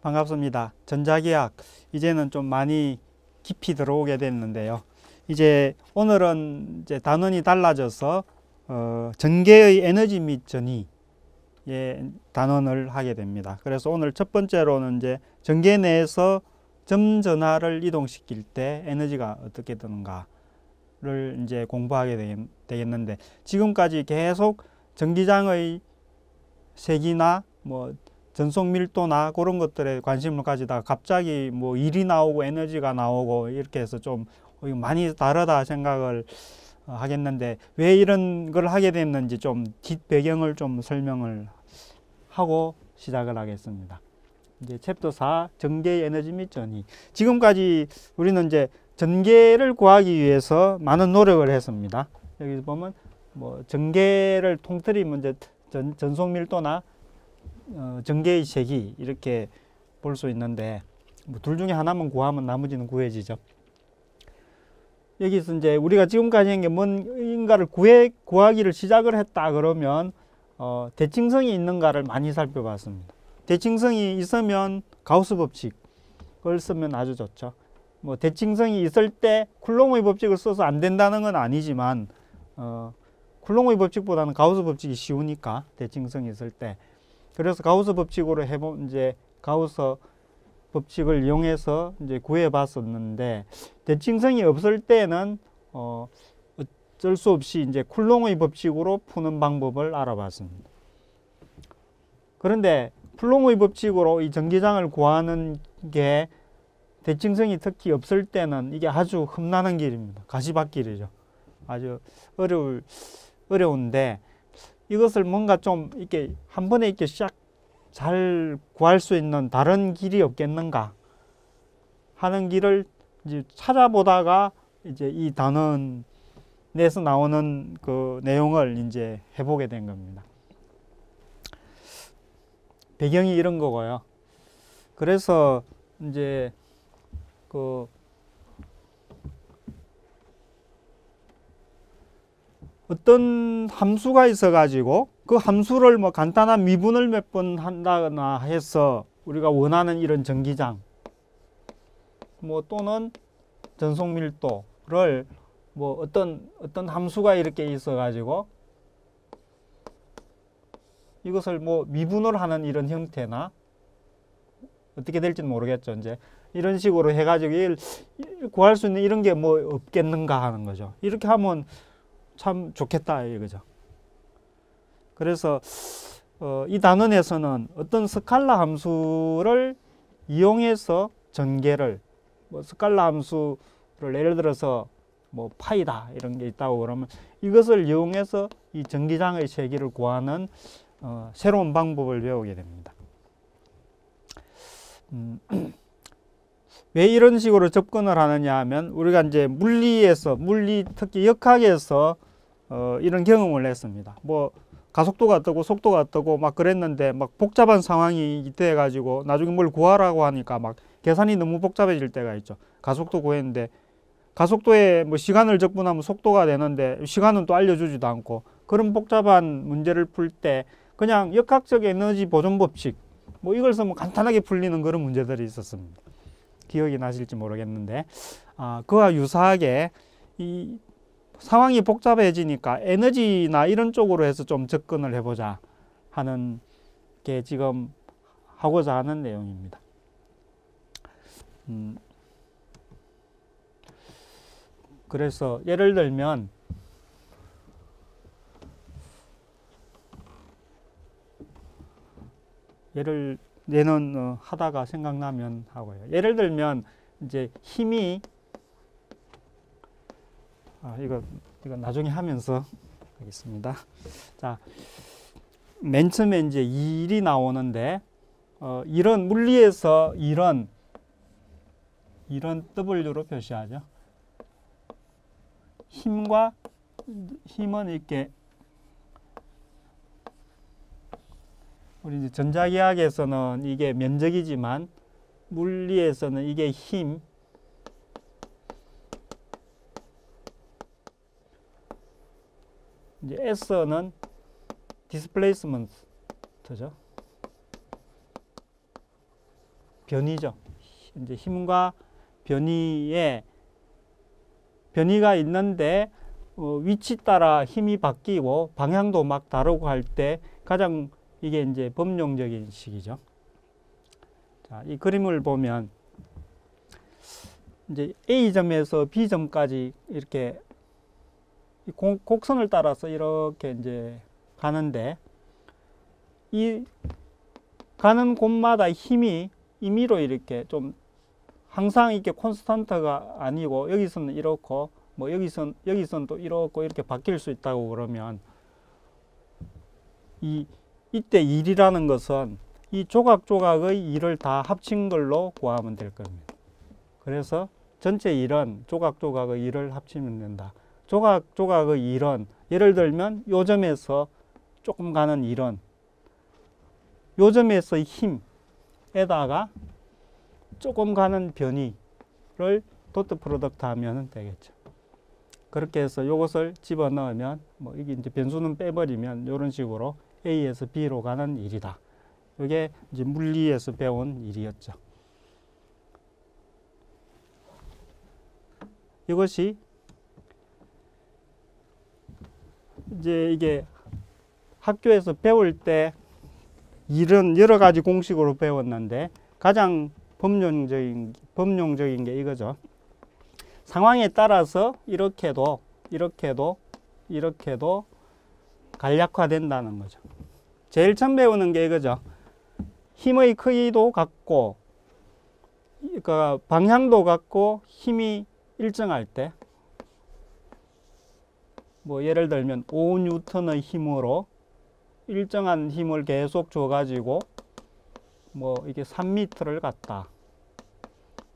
반갑습니다. 전자기학 이제는 좀 많이 깊이 들어오게 됐는데요. 이제 오늘은 이제 단원이 달라져서 전개의 에너지 및 전위의 단원을 하게 됩니다. 그래서 오늘 첫 번째로는 이제 전개 내에서 점 전하를 이동시킬 때 에너지가 어떻게 드는가를 이제 공부하게 되겠는데, 지금까지 계속 전기장의 색이나 뭐 전속 밀도나 그런 것들에 관심을 가지다가 갑자기 뭐 일이 나오고 에너지가 나오고 이렇게 해서 좀 많이 다르다 생각을 하겠는데, 왜 이런 걸 하게 됐는지 좀 뒷배경을 좀 설명을 하고 시작을 하겠습니다. 이제 챕터 4 전개의 에너지 및 전위. 지금까지 우리는 이제 전개를 구하기 위해서 많은 노력을 했습니다. 여기 보면 뭐 전개를 통틀이면 이제 전속 밀도나 전개의 색이 이렇게 볼 수 있는데, 뭐 둘 중에 하나만 구하면 나머지는 구해지죠. 여기서 이제 우리가 지금까지 한 게 뭔가를 구하기를 시작을 했다 그러면 대칭성이 있는가를 많이 살펴봤습니다. 대칭성이 있으면 가우스 법칙을 쓰면 아주 좋죠. 뭐 대칭성이 있을 때 쿨롱의 법칙을 써서 안 된다는 건 아니지만, 쿨롱의 법칙보다는 가우스 법칙이 쉬우니까 대칭성이 있을 때. 그래서 가우스 법칙으로 이제 가우스 법칙을 이용해서 이제 구해 봤었는데, 대칭성이 없을 때는 어쩔 수 없이 이제 쿨롱의 법칙으로 푸는 방법을 알아봤습니다. 그런데 쿨롱의 법칙으로 이 전기장을 구하는 게 대칭성이 특히 없을 때는 이게 아주 험난한 길입니다. 가시밭길이죠. 아주 어려운데, 이것을 뭔가 좀 이렇게 한 번에 이렇게 샥 잘 구할 수 있는 다른 길이 없겠는가 하는 길을 이제 찾아보다가 이제 이 단원에서 나오는 그 내용을 이제 해보게 된 겁니다. 배경이 이런 거고요. 그래서 이제 그 어떤 함수가 있어 가지고 그 함수를 뭐 간단한 미분을 몇 번 한다거나 해서 우리가 원하는 이런 전기장 뭐 또는 전속 밀도를 뭐 어떤 함수가 이렇게 있어 가지고 이것을 뭐 미분을 하는 이런 형태나 어떻게 될지는 모르겠죠. 이제 이런 식으로 해 가지고 구할 수 있는 이런 게 뭐 없겠는가 하는 거죠. 이렇게 하면 참 좋겠다 이거죠. 그래서 이 단원에서는 어떤 스칼라 함수를 이용해서 전개를, 뭐 스칼라 함수를 예를 들어서 뭐 파이다 이런 게 있다고 그러면 이것을 이용해서 이 전기장의 세기를 구하는 새로운 방법을 배우게 됩니다. 왜 이런 식으로 접근을 하느냐 하면, 우리가 이제 물리 특히 역학에서 이런 경험을 했습니다. 뭐 가속도가 어떠고 속도가 어떠고 막 그랬는데, 막 복잡한 상황이 돼 가지고 나중에 뭘 구하라고 하니까 막 계산이 너무 복잡해질 때가 있죠. 가속도 구했는데 가속도에 뭐 시간을 적분하면 속도가 되는데 시간은 또 알려주지도 않고, 그런 복잡한 문제를 풀 때 그냥 역학적 에너지 보존 법칙 뭐 이걸 쓰면 간단하게 풀리는 그런 문제들이 있었습니다. 기억이 나실지 모르겠는데, 그와 유사하게 이 상황이 복잡해지니까 에너지나 이런 쪽으로 해서 좀 접근을 해보자 하는 게 지금 하고자 하는 내용입니다. 그래서 예를 들면 얘는 하다가 생각나면 하고요. 예를 들면 이제 힘이 이거 나중에 하면서 하겠습니다. 자, 맨 처음에 이제 일이 나오는데, 이런 물리에서 이런 W로 표시하죠. 힘은 이렇게, 우리 이제 전자기학에서는 이게 면적이지만 물리에서는 이게 힘, 이제 S는 디스플레이스먼트죠. 변이죠. 이제 힘과 변이가 있는데 위치 따라 힘이 바뀌고 방향도 막 다르고 할 때 가장 이게 이제 범용적인 식이죠. 자, 이 그림을 보면 이제 A점에서 B점까지 이렇게 곡선을 따라서 이렇게 이제 가는데 이 가는 곳마다 힘이 임의로 이렇게 좀 항상 이렇게 콘스탄트가 아니고 여기서는 이렇고 뭐 여기서는 또 이렇고 이렇게 바뀔 수 있다고 그러면 이때 1이라는 것은 이 조각조각의 2를 다 합친 걸로 구하면 될 겁니다. 그래서 전체 1은 조각조각의 2를 합치면 된다. 조각조각의 1은 예를 들면 요 점에서 조금 가는 1은 요 점에서의 힘에다가 조금 가는 변이를 도트 프로덕트 하면 되겠죠. 그렇게 해서 이것을 집어넣으면 뭐 이게 이제 변수는 빼버리면 이런 식으로 A에서 B로 가는 일이다. 이게 이제 물리에서 배운 일이었죠. 이것이 이제 이게 학교에서 배울 때 일은 여러 가지 공식으로 배웠는데 가장 범용적인 게 이거죠. 상황에 따라서 이렇게도 간략화된다는 거죠. 제일 처음 배우는 게 이거죠. 힘의 크기도 같고, 그러니까 방향도 같고 힘이 일정할 때, 뭐 예를 들면 5N의 힘으로 일정한 힘을 계속 줘가지고 뭐 이게 3m를 갔다.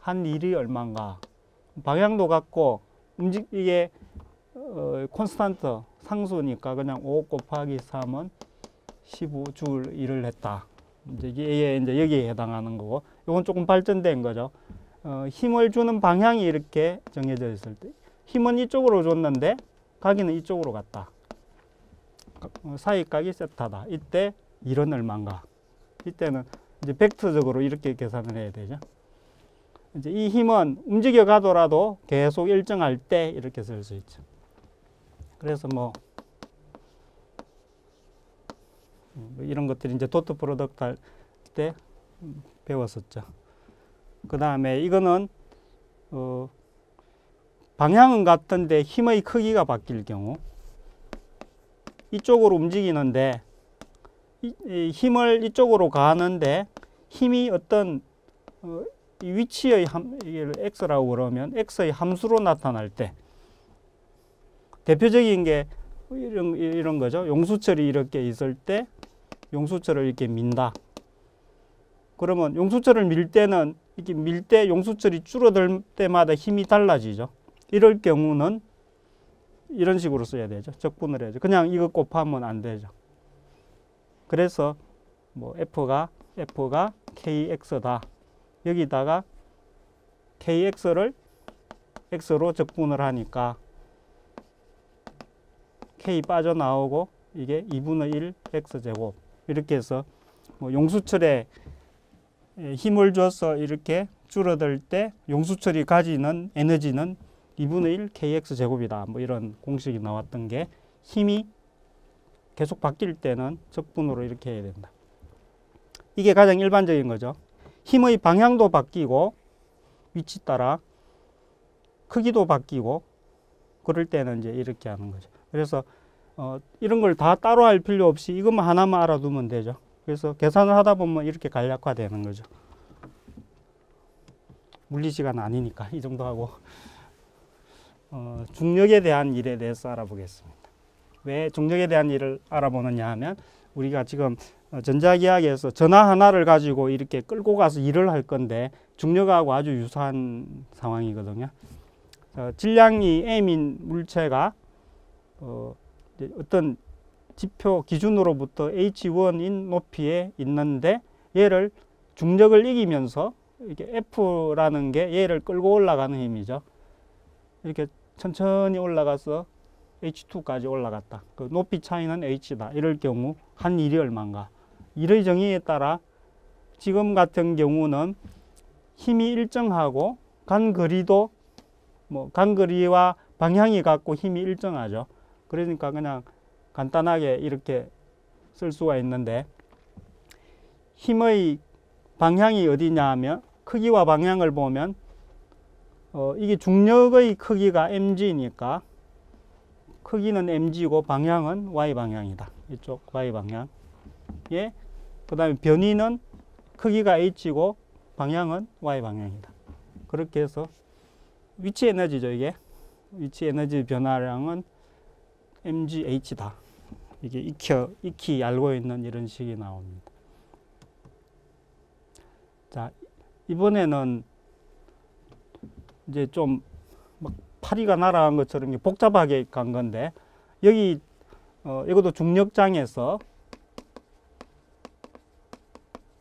한 일이 얼마인가? 방향도 같고 이게 콘스탄트 상수니까 그냥 5 곱하기 3은 15줄 일을 했다. 이게 이제 여기에 해당하는 거고, 이건 조금 발전된 거죠. 힘을 주는 방향이 이렇게 정해져 있을 때, 힘은 이쪽으로 줬는데 가기는 이쪽으로 갔다. 사이각이 세타다. 이때 일은 얼마인가? 이때는 이제 벡터적으로 이렇게 계산을 해야 되죠. 이제 이 힘은 움직여 가더라도 계속 일정할 때 이렇게 쓸 수 있죠. 그래서 뭐 이런 것들이 이제 도트 프로덕트 할 때 배웠었죠. 그 다음에 이거는 방향은 같은데 힘의 크기가 바뀔 경우, 이쪽으로 움직이는데 힘을 이쪽으로 가는데 힘이 어떤 이 위치의 이걸 x라고 그러면 x의 함수로 나타날 때, 대표적인 게 이런 거죠. 용수철이 이렇게 있을 때 용수철을 이렇게 민다. 그러면 용수철을 밀 때는 이렇게 밀 때 용수철이 줄어들 때마다 힘이 달라지죠. 이럴 경우는 이런 식으로 써야 되죠. 적분을 해야죠. 그냥 이거 곱하면 안 되죠. 그래서 뭐 F가 KX다. 여기다가 KX를 X로 적분을 하니까 K 빠져나오고 이게 2분의 1 X제곱. 이렇게 해서 뭐 용수철에 힘을 줘서 이렇게 줄어들 때 용수철이 가지는 에너지는 2분의 1 KX제곱이다. 뭐 이런 공식이 나왔던 게, 힘이 계속 바뀔 때는 적분으로 이렇게 해야 된다. 이게 가장 일반적인 거죠. 힘의 방향도 바뀌고 위치 따라 크기도 바뀌고 그럴 때는 이제 이렇게 하는 거죠. 그래서 이런 걸 다 따로 할 필요 없이 이것만 하나만 알아두면 되죠. 그래서 계산을 하다 보면 이렇게 간략화되는 거죠. 물리 시간 아니니까 이 정도 하고 중력에 대한 일에 대해서 알아보겠습니다. 왜 중력에 대한 일을 알아보느냐 하면, 우리가 지금 전자기학에서 전화 하나를 가지고 이렇게 끌고 가서 일을 할 건데 중력하고 아주 유사한 상황이거든요. 질량이 m인 물체가 어떤 지표 기준으로부터 h1인 높이에 있는데 얘를 중력을 이기면서 이렇게 F라는 게 얘를 끌고 올라가는 힘이죠. 이렇게 천천히 올라가서 H2까지 올라갔다. 그 높이 차이는 H다. 이럴 경우 한 일이 얼마인가? 일의 정의에 따라 지금 같은 경우는 힘이 일정하고 간거리도 간거리와 방향이 같고 힘이 일정하죠. 그러니까 그냥 간단하게 이렇게 쓸 수가 있는데, 힘의 방향이 어디냐 하면 크기와 방향을 보면 이게 중력의 크기가 mg니까 크기는 mg고 방향은 y방향이다. 이쪽 y방향. 예. 그 다음에 변위는 크기가 h고 방향은 y방향이다. 그렇게 해서 위치 에너지죠. 이게 위치 에너지 변화량은 mgh다. 이게 익히 알고 있는 이런 식이 나옵니다. 자, 이번에는 이제 좀 막 파리가 날아간 것처럼 복잡하게 간 건데, 여기 이것도 중력장에서,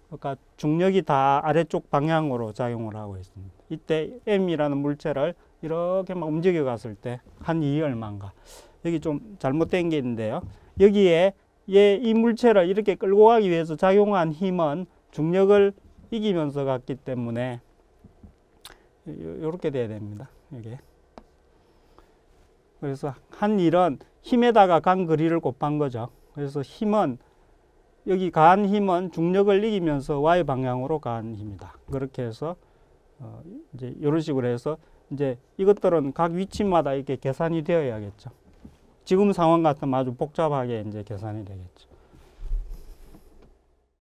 그러니까 중력이 다 아래쪽 방향으로 작용을 하고 있습니다. 이때 M이라는 물체를 이렇게 막 움직여 갔을 때 한 E이 얼마인가. 여기 좀 잘못된 게 있는데요. 여기에 이 물체를 이렇게 끌고 가기 위해서 작용한 힘은 중력을 이기면서 갔기 때문에 이렇게 돼야 됩니다. 이게. 그래서 한 일은 힘에다가 간 거리를 곱한 거죠. 그래서 힘은 여기 가한 힘은 중력을 이기면서 y 방향으로 가한 힘이다. 그렇게 해서 이제 이런 식으로 해서 이제 이것들은 각 위치마다 이렇게 계산이 되어야겠죠. 지금 상황 같으면 아주 복잡하게 이제 계산이 되겠죠.